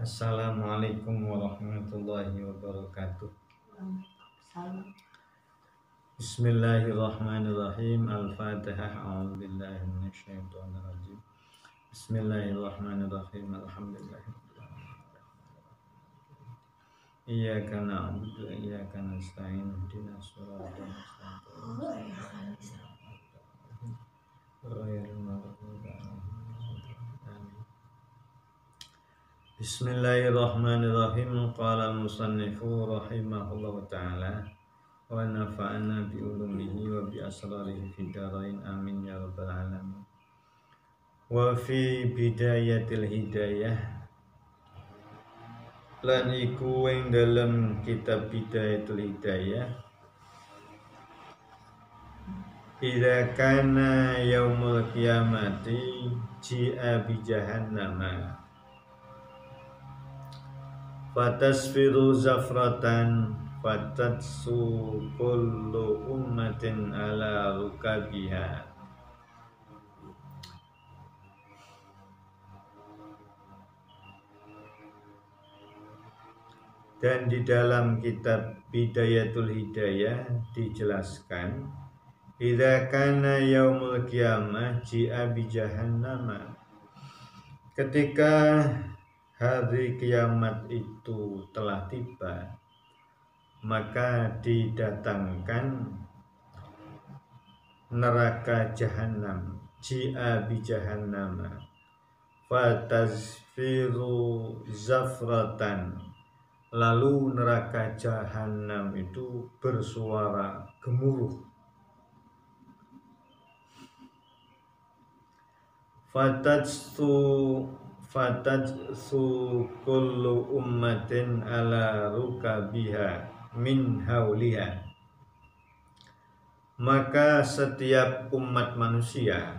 Assalamualaikum warahmatullahi wabarakatuh. Bismillahirrahmanirrahim. Al-Fatihah. A'udzubillahi minasyaitonir rajim. Bismillahirrahmanirrahim. Alhamdulillahirabbil alamin. Iyyaka na'budu wa iyyaka nasta'in. Ihdinas shiratal mustaqim. Ghairil maghdubi 'alaihim waladdallin. Bismillahirrahmanirrahim. Qala al-musannifu rahimahullahu ta'ala wa nafa'ana bi ulumihi wa bi asrarihi fid dharain amin ya rabbal alamin. Wa fi bidayatil hidayah lan iku ing dalam kitab Bidayatul Hidayah, idza kana yaumul qiyamati ji'a bi jahannama fatasfiru zafratan fatatsu kullu ummatin ala rukabiha. Dan di dalam kitab Bidayatul Hidayah dijelaskan, idza kana yaumul qiyamah ji'a bi jahannama, ketika hari kiamat itu telah tiba, maka didatangkan neraka jahanam, ji'a bi jahannama fatazfiru zafratan, lalu neraka jahanam itu bersuara gemuruh. Fatatsu kullu ummatin ala rukabiha min hauliha, maka setiap umat manusia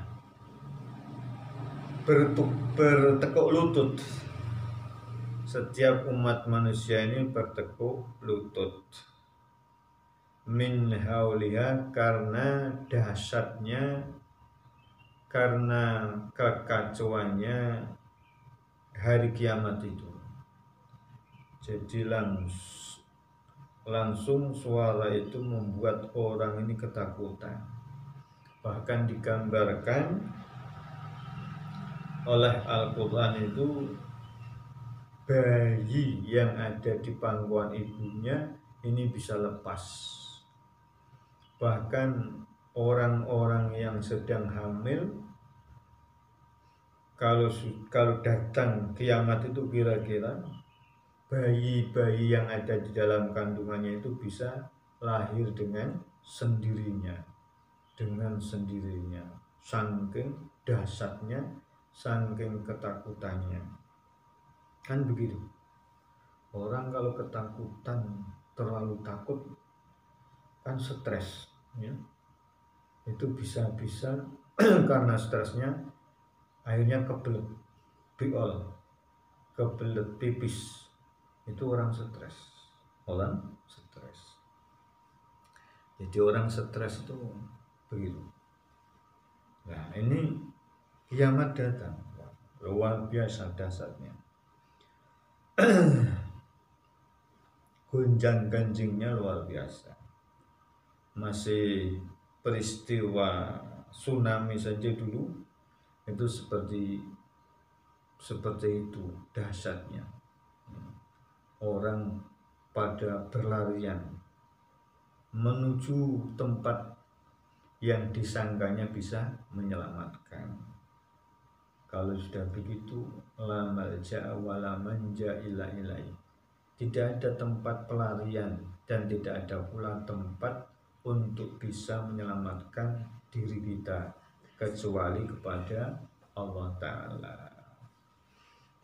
bertekuk lutut. Setiap umat manusia ini bertekuk lutut min hauliha, karena dahsyatnya, karena kekacauannya hari kiamat itu. Jadi langsung suara itu membuat orang ini ketakutan. Bahkan digambarkan oleh Al-Quran itu, bayi yang ada di pangkuan ibunya ini bisa lepas. Bahkan orang-orang yang sedang hamil, kalau datang kiamat itu, kira-kira bayi-bayi yang ada di dalam kandungannya itu bisa lahir dengan sendirinya, saking dahsyatnya, saking ketakutannya. Kan begitu. Orang kalau ketakutan, terlalu takut, kan stres, ya. Itu bisa karena stresnya akhirnya kebelet pipis. Itu orang stres. Jadi orang stres itu begitu. Nah, ini kiamat datang, luar biasa dahsyatnya. Gonjang ganjingnya luar biasa. Masih peristiwa tsunami saja dulu itu seperti itu dahsyatnya. Orang pada berlarian menuju tempat yang disangkanya bisa menyelamatkan. Kalau sudah begitu, la malja'a wa la manja illa ilaihi. Tidak ada tempat pelarian dan tidak ada pula tempat untuk bisa menyelamatkan diri kita kecuali kepada Allah Ta'ala.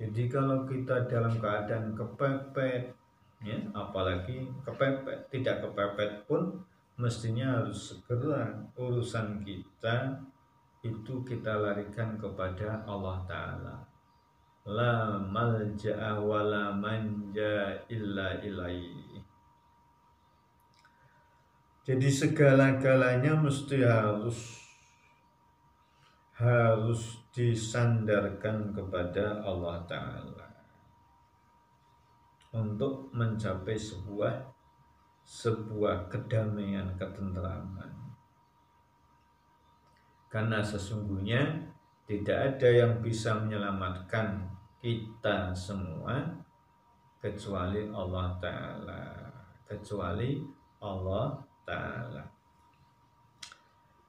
Jadi kalau kita dalam keadaan kepepet, ya, apalagi kepepet, tidak kepepet pun mestinya harus segera urusan kita itu kita larikan kepada Allah Ta'ala. La malja'a wa la manja illa ilaihi. Jadi segala-galanya mesti harus disandarkan kepada Allah Ta'ala. untuk mencapai sebuah kedamaian, ketentraman. Karena sesungguhnya tidak ada yang bisa menyelamatkan kita semua kecuali Allah Ta'ala.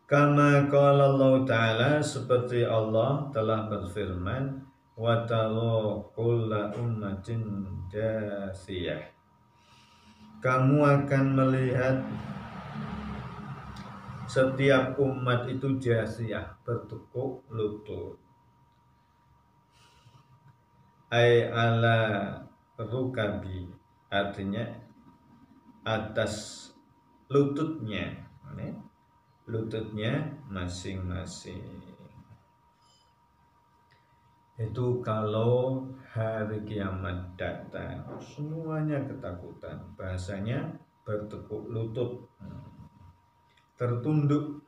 Kama qala Allah Ta'ala, seperti Allah telah berfirman, wa tara kulla ummatin jasiyah. Kamu akan melihat setiap umat itu jasiyah, bertekuk lutut. Ai ala rukabi, artinya atas lututnya masing-masing. Itu kalau hari kiamat datang, semuanya ketakutan. Bahasanya bertekuk lutut, tertunduk,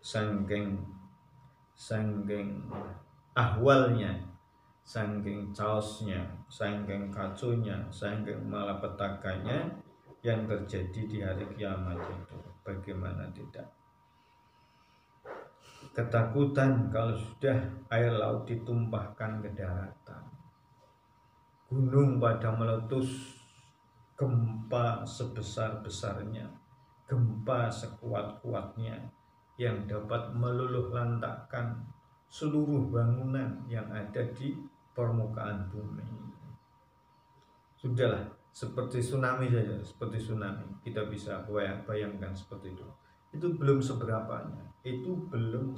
saking ahwalnya, saking chaosnya, saking kacaunya, saking malapetakannya yang terjadi di hari kiamat itu. Bagaimana tidak ketakutan kalau sudah air laut ditumpahkan ke daratan, gunung pada meletus, gempa sebesar-besarnya, gempa sekuat-kuatnya yang dapat meluluh lantakkan seluruh bangunan yang ada di permukaan bumi. Sudahlah, seperti tsunami saja, kita bisa bayangkan seperti itu. Itu belum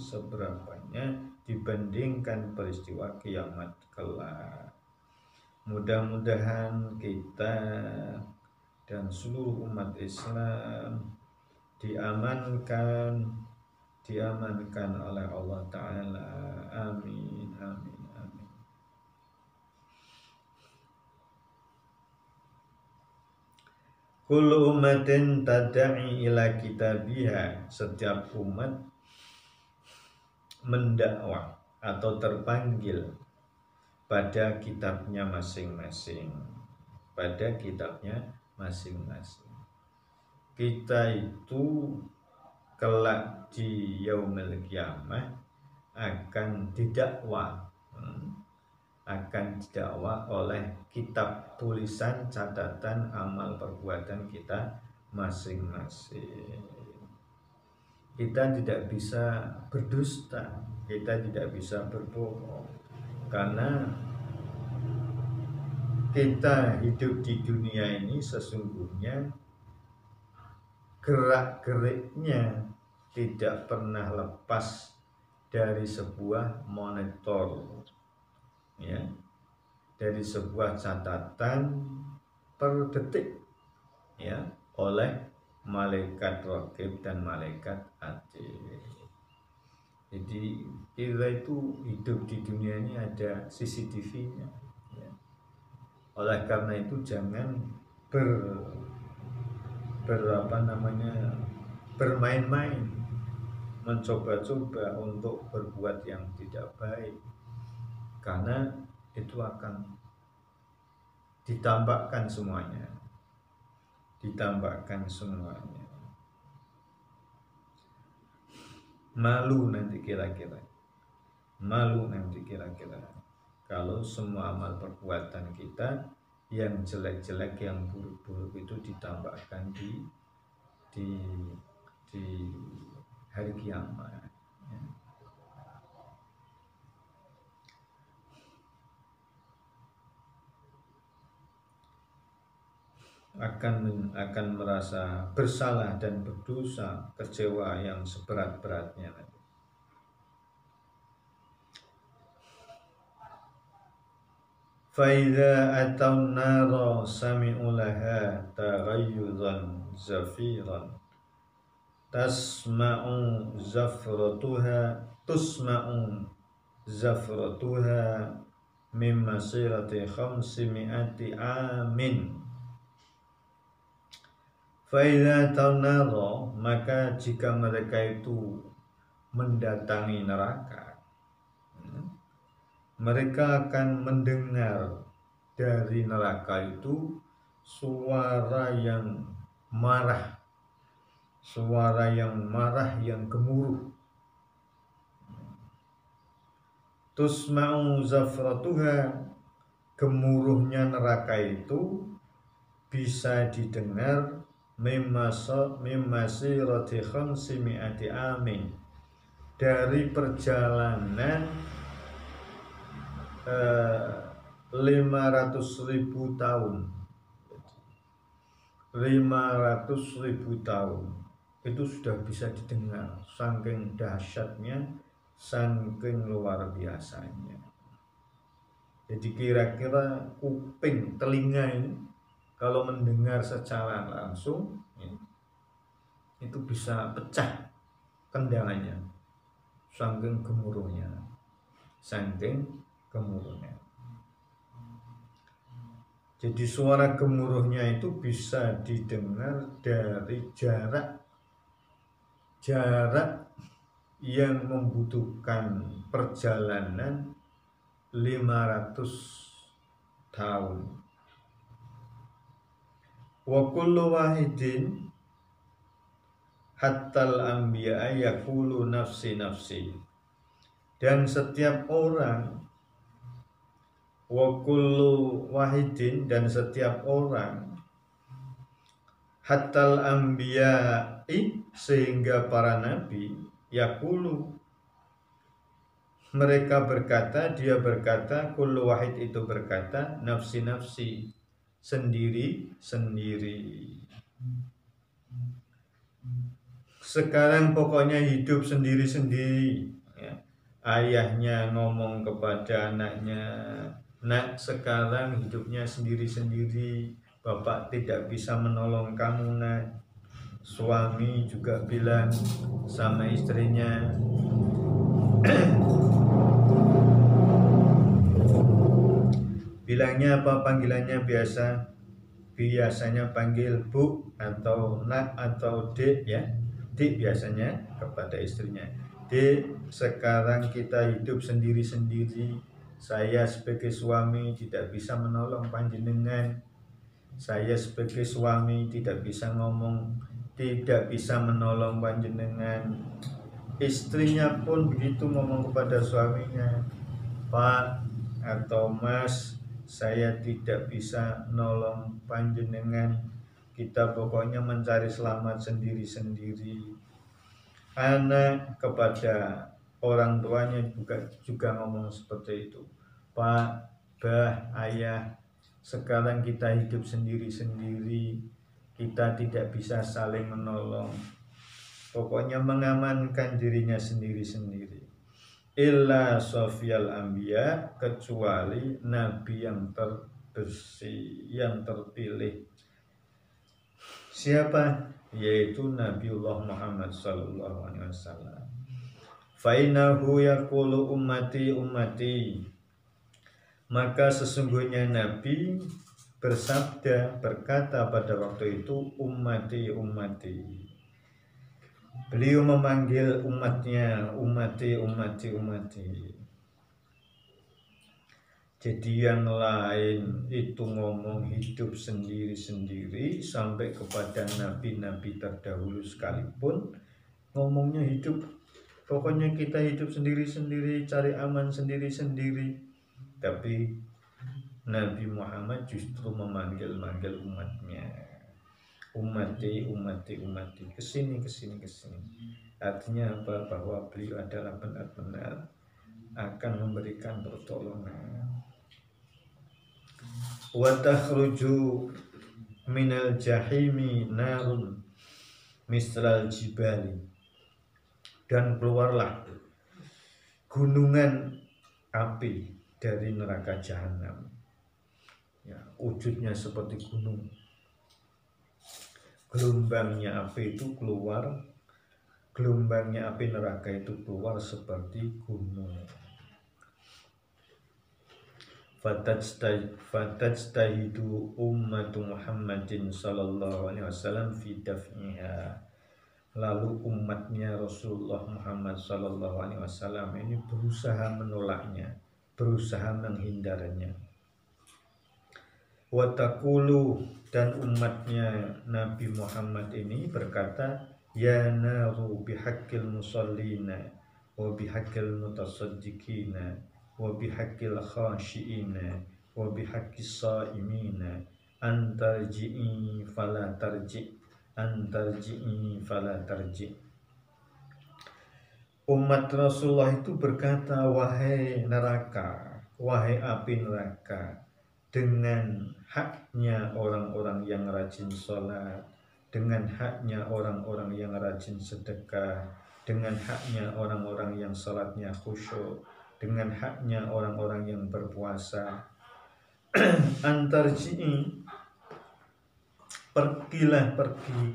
seberapanya dibandingkan peristiwa kiamat kelak. Mudah-mudahan kita dan seluruh umat Islam diamankan oleh Allah Ta'ala. Amin, amin, amin. Kullu ummatin tad'i ila kitabiha, setiap umat mendakwah atau terpanggil pada kitabnya masing-masing. Kita itu kelak di yaumil qiyamah akan didakwa oleh kitab tulisan catatan amal perbuatan kita masing-masing. Kita tidak bisa berdusta, kita tidak bisa berbohong, karena kita hidup di dunia ini sesungguhnya gerak-geriknya tidak pernah lepas dari sebuah monitor, ya, dari sebuah catatan per detik, ya, oleh malaikat raqib dan malaikat atid. Jadi kita itu hidup di dunia ini ada CCTV-nya, ya. Oleh karena itu jangan bermain-main, mencoba-coba untuk berbuat yang tidak baik, karena itu akan ditampakkan semuanya. Malu nanti kira-kira kalau semua amal perbuatan kita yang jelek-jelek, yang buruk-buruk itu ditambahkan di hari kiamat, ya. akan merasa bersalah dan berdosa, kecewa yang seberat-beratnya. Faidha ataun nara sami'u laha taghayyuzan zafiran tusma'u zafratuha min masirati 500 amin. Faidha tanara, maka jika mereka itu mendatangi neraka, mereka akan mendengar dari neraka itu suara yang marah, yang gemuruh. Tusma'u zafratuha, gemuruhnya neraka itu bisa didengar mimasirati khamsimi'ati amin, dari perjalanan 500.000 tahun. 500.000 tahun itu sudah bisa didengar, saking dahsyatnya, saking luar biasanya. Jadi kira-kira kuping, telinga ini kalau mendengar secara langsung itu bisa pecah kendangannya, saking gemuruhnya. Jadi suara gemuruhnya itu bisa didengar dari jarak yang membutuhkan perjalanan 500 tahun. Wa kullu wahidin hattal anbiya yaqulu nafsi nafsi, dan setiap orang, wa kullu wahidin, dan setiap orang, hattal anbiya'i, sehingga para nabi, yaqulu, mereka berkata, dia berkata, kullu wahid itu berkata, nafsi nafsi, sendiri sendiri. Sekarang pokoknya hidup sendiri sendiri. Ayahnya ngomong kepada anaknya, nak, sekarang hidupnya sendiri-sendiri, bapak tidak bisa menolong kamu, nak. Suami juga bilang sama istrinya, bilangnya apa, panggilannya biasanya panggil bu atau nak atau dek, ya. Dek biasanya kepada istrinya, dek, sekarang kita hidup sendiri-sendiri, saya sebagai suami tidak bisa menolong panjenengan, saya sebagai suami tidak bisa ngomong, tidak bisa menolong panjenengan. Istrinya pun begitu ngomong kepada suaminya, Pak atau Mas, saya tidak bisa nolong panjenengan, kita pokoknya mencari selamat sendiri-sendiri. Anak kepada orang tuanya juga ngomong seperti itu, Pak, Bah, Ayah, sekarang kita hidup sendiri-sendiri, kita tidak bisa saling menolong, pokoknya mengamankan dirinya sendiri-sendiri. Illa sofiyal anbiya, kecuali nabi yang terbersih, yang terpilih. Siapa? Yaitu Nabiullah Muhammad sallallahu alaihi wasallam. Fa innahu yaqulu ummati ummati, maka sesungguhnya Nabi bersabda, berkata pada waktu itu, ummati ummati. Beliau memanggil umatnya, ummati ummati ummati. Jadi yang lain itu ngomong hidup sendiri-sendiri, sampai kepada nabi-nabi terdahulu sekalipun ngomongnya hidup, pokoknya kita hidup sendiri-sendiri, cari aman sendiri-sendiri. Tapi Nabi Muhammad justru memanggil-manggil umatnya, ummati ummati ummati, kesini kesini kesini. Artinya apa? Bahwa beliau adalah benar-benar akan memberikan pertolongan. Wa takhruju minal jahimi narun misral jibali, dan keluarlah gunungan api dari neraka jahanam, ya, wujudnya seperti gunung. Gelombangnya api itu keluar, gelombangnya api neraka itu keluar seperti gunung. Fatajtahidu ummatu Muhammadin sallallahu alaihi wasallam fi daf'iha, lalu umatnya Rasulullah Muhammad sallallahu alaihi wasallam ini berusaha menolaknya, berusaha menghindarnya. Wa taqulu, dan umatnya Nabi Muhammad ini berkata, ya naru bihaqqil musallina wa bihaqqil mutasaddiqina wa bihaqqil khashiina wa bihaqqis saimina antarji'i fala tarji, antarji'i fala tarji. Umat Rasulullah itu berkata, wahai neraka, wahai api neraka, dengan haknya orang-orang yang rajin sholat, dengan haknya orang-orang yang rajin sedekah, dengan haknya orang-orang yang sholatnya khusyuk, dengan haknya orang-orang yang berpuasa, antarji'i, pergilah, pergi,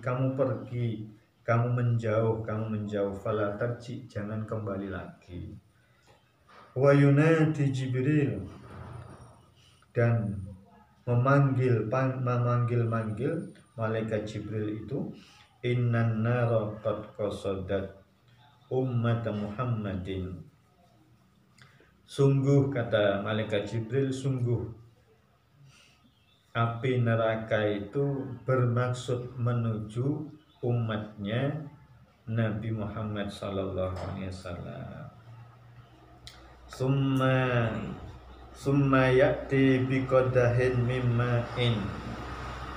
kamu menjauh, fala tarji, jangan kembali lagi. Wa yunadi Jibril, dan memanggil malaikat Jibril itu, innan nara qad qasadat ummat Muhammadin. Sungguh, kata malaikat Jibril, sungguh api neraka itu bermaksud menuju umatnya Nabi Muhammad sallallahu alaihi wasallam. Summa ya'ti biqadahin mimma'in,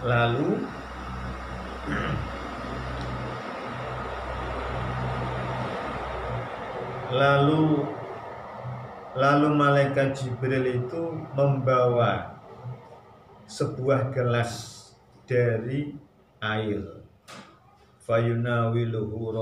lalu malaikat Jibril itu membawa sebuah gelas dari air. Fayunawiluhu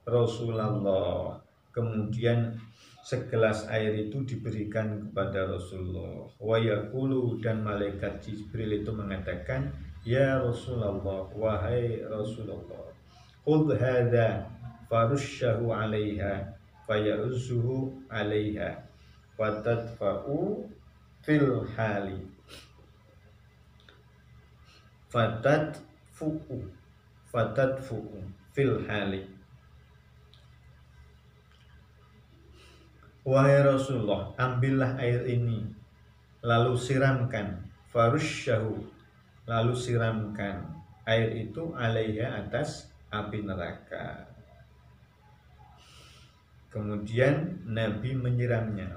Rasulullah. Kemudian segelas air itu diberikan kepada Rasulullah. Wa yaqulu, dan malaikat Jibril itu mengatakan, ya Rasulullah, wahai Rasulullah, khudh hadza farushahu 'alaiha fayarzuhu 'alaiha fatadfa'u fil hali fatadfu'u fil hali. Wahai Rasulullah, ambillah air ini, lalu siramkan, farusyahu, lalu siramkan air itu, alaiha, atas api neraka. Kemudian Nabi menyiramnya,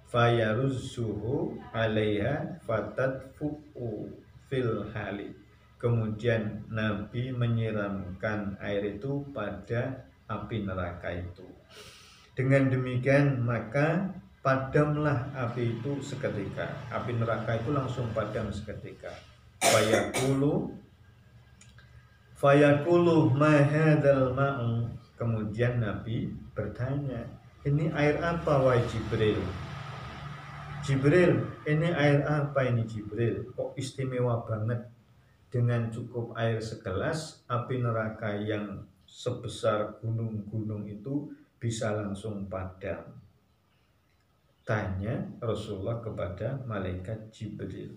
fayaruzzuhu alaiha fatadfu'u fil hali. Kemudian Nabi menyiramkan air itu pada api neraka itu. Dengan demikian maka padamlah api itu seketika. Api neraka itu langsung padam seketika. Fayaqulu ma hadzal ma'u. Kemudian Nabi bertanya, ini air apa wahai Jibril? Jibril, ini air apa ini Jibril? Kok istimewa banget, dengan cukup air segelas api neraka yang sebesar gunung-gunung itu bisa langsung padam. Tanya Rasulullah kepada malaikat Jibril.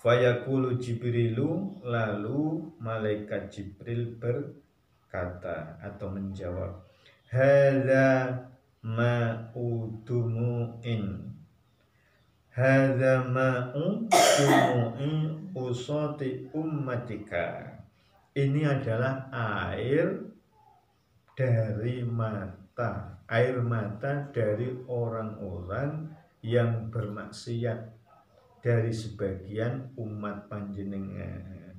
Fayaqulu Jibrilu, lalu malaikat Jibril berkata atau menjawab, hadza ma'u dumu'in, hadza ma'u dumu'in usati ummatika. Ini adalah air dari mata, air mata dari orang-orang yang bermaksiat, dari sebagian umat panjenengan.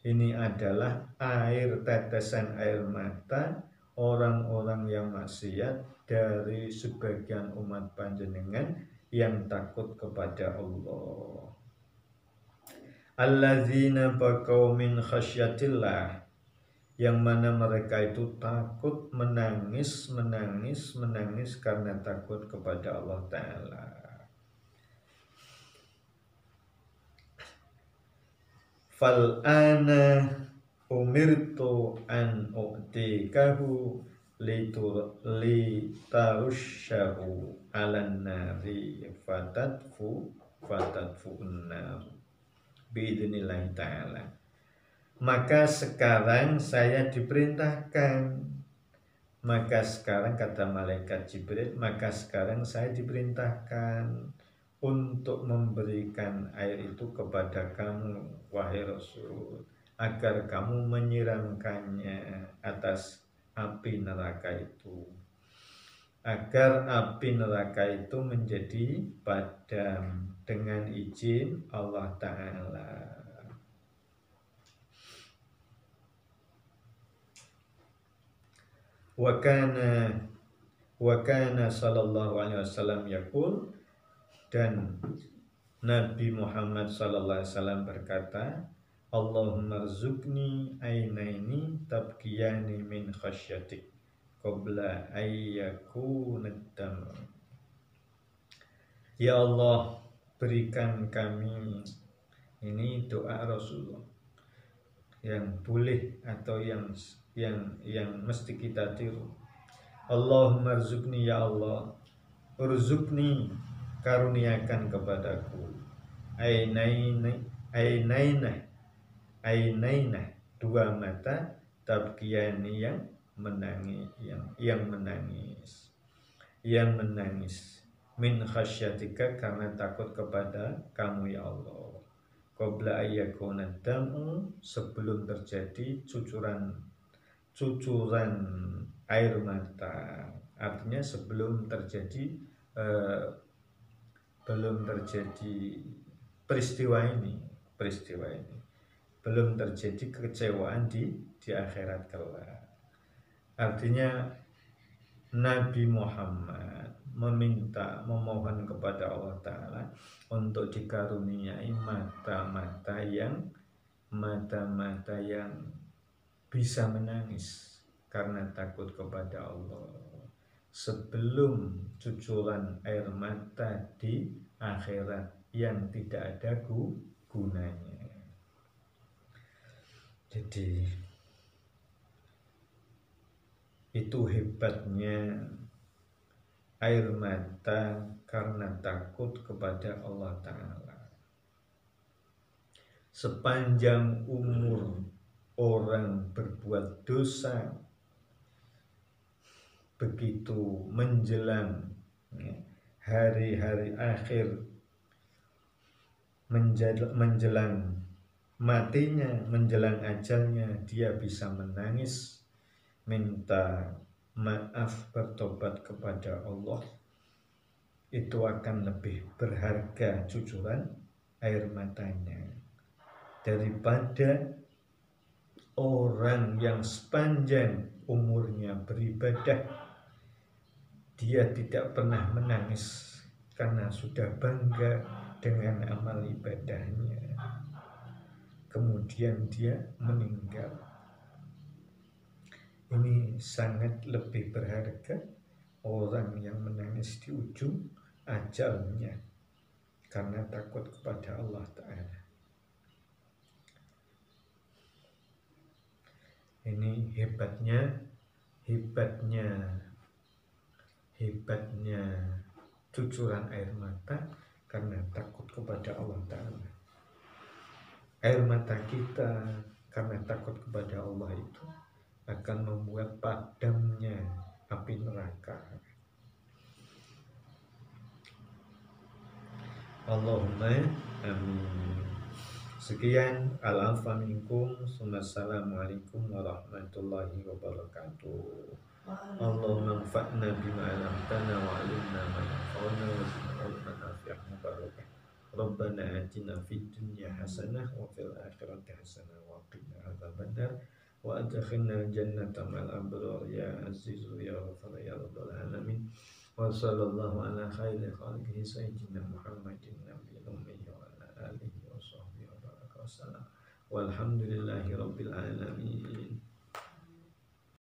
Ini adalah air, tetesan air mata orang-orang yang maksiat dari sebagian umat panjenengan yang takut kepada Allah. Alladzina baqau min khasyatillah, yang mana mereka itu takut, menangis karena takut kepada Allah Ta'ala. Fal'ana umirtu an u'tikahu litarushahu alan nari fatadfu'un nar biidhnillahi ta'ala. Maka sekarang saya diperintahkan Maka sekarang kata malaikat Jibril, maka sekarang saya diperintahkan untuk memberikan air itu kepada kamu wahai Rasul, agar kamu menyiramkannya atas api neraka itu, agar api neraka itu menjadi padam dengan izin Allah Ta'ala. Wa kana sallallahu alaihi wasallam yaqul, dan Nabi Muhammad sallallahu alaihi wasallam berkata, Allahumma rzuqni ainaini tabkiyani min khasyatik qabla ayyakuna dam. Ya Allah, berikan kami, ini doa Rasulullah yang boleh atau yang mesti kita tiru. Allahumma rzuqni, ya Allah, urzuqni, karuniakan kepadaku, ainaina, dua mata, tabkiyani, yang menangis, min khasyatika, karena takut kepada kamu ya Allah, qabla ayyakuna damu, sebelum terjadi cucuran air mata. Artinya sebelum terjadi peristiwa ini, belum terjadi kekecewaan di akhirat kelak. Artinya Nabi Muhammad memohon kepada Allah Ta'ala untuk dikaruniai mata-mata yang bisa menangis karena takut kepada Allah sebelum cucuran air mata di akhirat yang tidak ada gunanya. Jadi itu hebatnya air mata karena takut kepada Allah Ta'ala. Sepanjang umur orang berbuat dosa, begitu menjelang hari-hari akhir, menjelang matinya, menjelang ajalnya, dia bisa menangis, minta maaf, bertobat kepada Allah. Itu akan lebih berharga cucuran air matanya daripada orang yang sepanjang umurnya beribadah, dia tidak pernah menangis karena sudah bangga dengan amal ibadahnya, kemudian dia meninggal. Ini sangat lebih berharga orang yang menangis di ujung ajalnya karena takut kepada Allah Ta'ala. Ini hebatnya cucuran air mata karena takut kepada Allah Ta'ala. Air mata kita karena takut kepada Allah itu akan membuat padamnya api neraka. Allahumma amin. Sekian, al-afwa minkum, assalamualaikum warahmatullahi wabarakatuh. Allahumma anfa'na bima 'allamtana wa 'allimna ma yanfa'una wa zidna ilman nafi'an mubarakah. Rabbana atina fid dunya hasanah wa fil akhirati hasanah wa qina adzabannar wa adkhilna jannata ma'al abrar ya azizu ya ghafar ya rabbal alamin. Wa sallallahu ala khairi khalqihi sayyidina Muhammadin nabiyil ummi wa ala alihi wa sahbihi wa baraka wa sallam. Walhamdulillahi rabbil alamin.